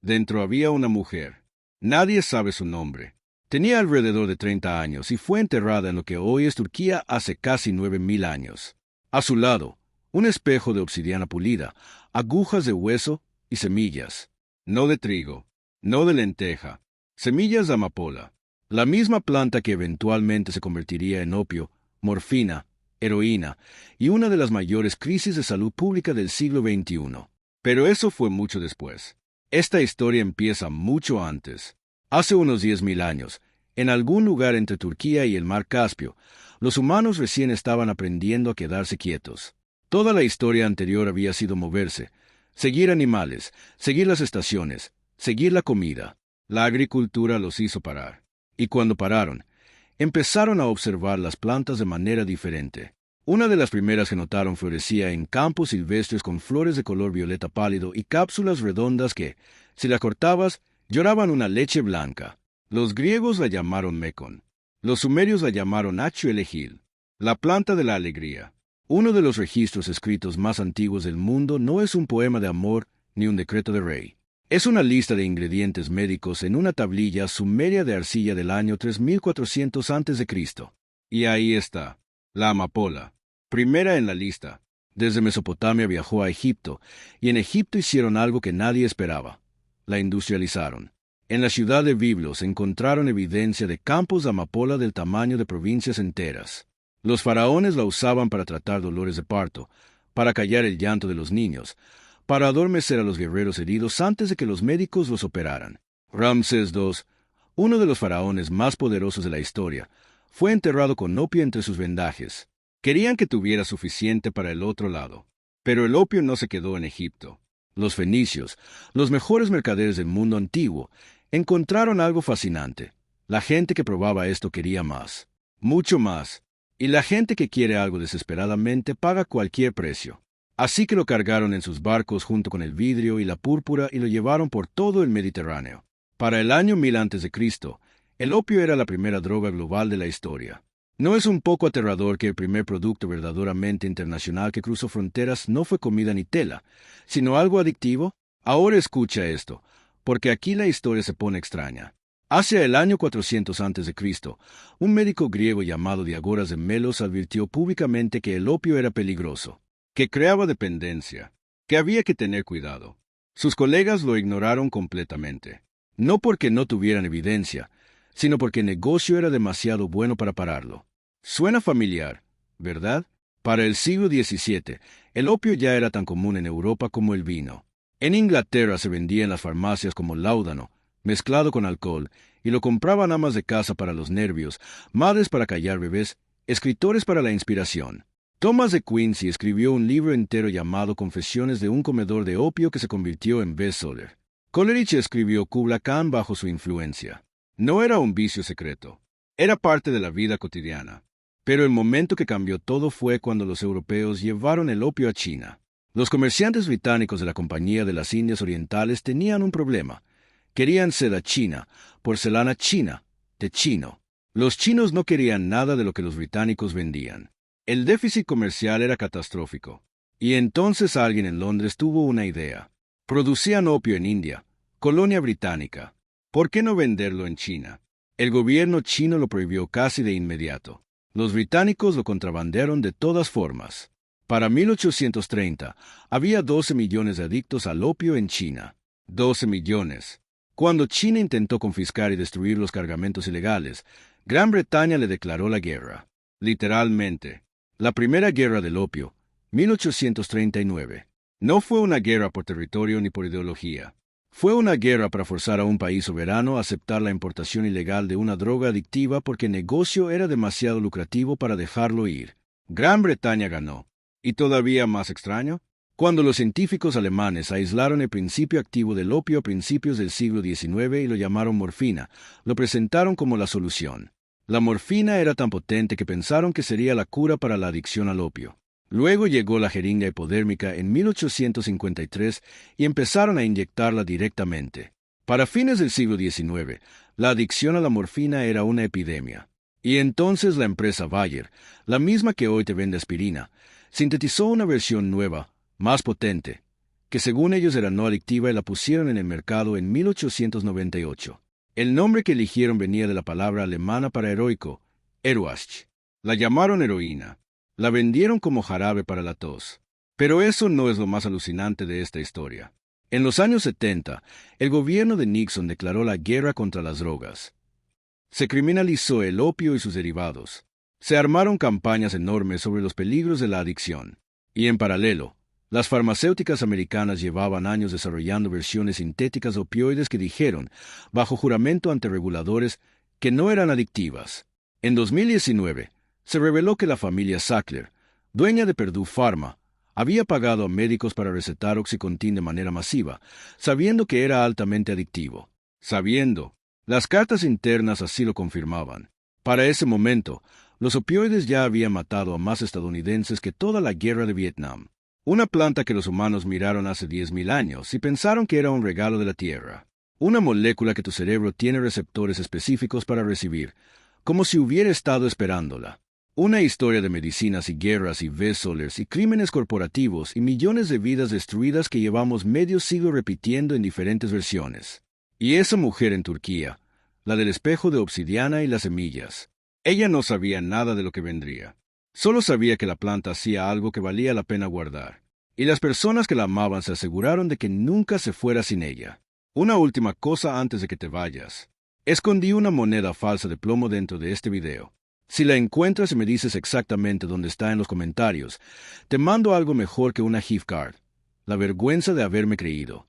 Dentro había una mujer. Nadie sabe su nombre. Tenía alrededor de 30 años y fue enterrada en lo que hoy es Turquía hace casi 9.000 años. A su lado, un espejo de obsidiana pulida, agujas de hueso y semillas. No de trigo, no de lenteja, semillas de amapola. La misma planta que eventualmente se convertiría en opio, morfina, heroína y una de las mayores crisis de salud pública del siglo XXI. Pero eso fue mucho después. Esta historia empieza mucho antes. Hace unos 10.000 años, en algún lugar entre Turquía y el mar Caspio, los humanos recién estaban aprendiendo a quedarse quietos. Toda la historia anterior había sido moverse, seguir animales, seguir las estaciones, seguir la comida. La agricultura los hizo parar. Y cuando pararon, empezaron a observar las plantas de manera diferente. Una de las primeras que notaron florecía en campos silvestres con flores de color violeta pálido y cápsulas redondas que, si la cortabas, lloraban una leche blanca. Los griegos la llamaron mecón. Los sumerios la llamaron achuelegil, la planta de la alegría. Uno de los registros escritos más antiguos del mundo no es un poema de amor ni un decreto de rey. Es una lista de ingredientes médicos en una tablilla sumeria de arcilla del año 3400 a.C. Y ahí está, la amapola, primera en la lista. Desde Mesopotamia viajó a Egipto, y en Egipto hicieron algo que nadie esperaba. La industrializaron. En la ciudad de Biblos encontraron evidencia de campos de amapola del tamaño de provincias enteras. Los faraones la usaban para tratar dolores de parto, para callar el llanto de los niños, para adormecer a los guerreros heridos antes de que los médicos los operaran. Ramsés II, uno de los faraones más poderosos de la historia, fue enterrado con opio entre sus vendajes. Querían que tuviera suficiente para el otro lado. Pero el opio no se quedó en Egipto. Los fenicios, los mejores mercaderes del mundo antiguo, encontraron algo fascinante. La gente que probaba esto quería más, mucho más. Y la gente que quiere algo desesperadamente paga cualquier precio. Así que lo cargaron en sus barcos junto con el vidrio y la púrpura y lo llevaron por todo el Mediterráneo. Para el año 1000 a.C., el opio era la primera droga global de la historia. ¿No es un poco aterrador que el primer producto verdaderamente internacional que cruzó fronteras no fue comida ni tela, sino algo adictivo? Ahora escucha esto, porque aquí la historia se pone extraña. Hacia el año 400 a.C., un médico griego llamado Diagoras de Melos advirtió públicamente que el opio era peligroso, que creaba dependencia, que había que tener cuidado. Sus colegas lo ignoraron completamente. No porque no tuvieran evidencia, sino porque el negocio era demasiado bueno para pararlo. Suena familiar, ¿verdad? Para el siglo XVII, el opio ya era tan común en Europa como el vino. En Inglaterra se vendía en las farmacias como láudano, mezclado con alcohol, y lo compraban amas de casa para los nervios, madres para callar bebés, escritores para la inspiración. Thomas de Quincy escribió un libro entero llamado Confesiones de un comedor de opio que se convirtió en bestseller. Coleridge escribió Kubla Khan bajo su influencia. No era un vicio secreto, era parte de la vida cotidiana. Pero el momento que cambió todo fue cuando los europeos llevaron el opio a China. Los comerciantes británicos de la Compañía de las Indias Orientales tenían un problema. Querían seda china, porcelana china, té chino. Los chinos no querían nada de lo que los británicos vendían. El déficit comercial era catastrófico. Y entonces alguien en Londres tuvo una idea. Producían opio en India, colonia británica. ¿Por qué no venderlo en China? El gobierno chino lo prohibió casi de inmediato. Los británicos lo contrabandearon de todas formas. Para 1830, había 12 millones de adictos al opio en China. 12 millones. Cuando China intentó confiscar y destruir los cargamentos ilegales, Gran Bretaña le declaró la guerra. Literalmente. La primera guerra del opio, 1839. No fue una guerra por territorio ni por ideología. Fue una guerra para forzar a un país soberano a aceptar la importación ilegal de una droga adictiva porque el negocio era demasiado lucrativo para dejarlo ir. Gran Bretaña ganó. ¿Y todavía más extraño? Cuando los científicos alemanes aislaron el principio activo del opio a principios del siglo XIX y lo llamaron morfina, lo presentaron como la solución. La morfina era tan potente que pensaron que sería la cura para la adicción al opio. Luego llegó la jeringa hipodérmica en 1853 y empezaron a inyectarla directamente. Para fines del siglo XIX, la adicción a la morfina era una epidemia. Y entonces la empresa Bayer, la misma que hoy te vende aspirina, sintetizó una versión nueva, más potente, que según ellos era no adictiva y la pusieron en el mercado en 1898. El nombre que eligieron venía de la palabra alemana para heroico, Eruach. La llamaron heroína. La vendieron como jarabe para la tos. Pero eso no es lo más alucinante de esta historia. En los años 70, el gobierno de Nixon declaró la guerra contra las drogas. Se criminalizó el opio y sus derivados. Se armaron campañas enormes sobre los peligros de la adicción. Y en paralelo, las farmacéuticas americanas llevaban años desarrollando versiones sintéticas de opioides que dijeron, bajo juramento ante reguladores, que no eran adictivas. En 2019, se reveló que la familia Sackler, dueña de Purdue Pharma, había pagado a médicos para recetar Oxycontin de manera masiva, sabiendo que era altamente adictivo. Las cartas internas así lo confirmaban. Para ese momento, los opioides ya habían matado a más estadounidenses que toda la guerra de Vietnam. Una planta que los humanos miraron hace 10.000 años y pensaron que era un regalo de la Tierra. Una molécula que tu cerebro tiene receptores específicos para recibir, como si hubiera estado esperándola. Una historia de medicinas y guerras y bestsellers y crímenes corporativos y millones de vidas destruidas que llevamos medio siglo repitiendo en diferentes versiones. Y esa mujer en Turquía, la del espejo de obsidiana y las semillas. Ella no sabía nada de lo que vendría. Solo sabía que la planta hacía algo que valía la pena guardar. Y las personas que la amaban se aseguraron de que nunca se fuera sin ella. Una última cosa antes de que te vayas. Escondí una moneda falsa de plomo dentro de este video. Si la encuentras y me dices exactamente dónde está en los comentarios, te mando algo mejor que una gift card. La vergüenza de haberme creído.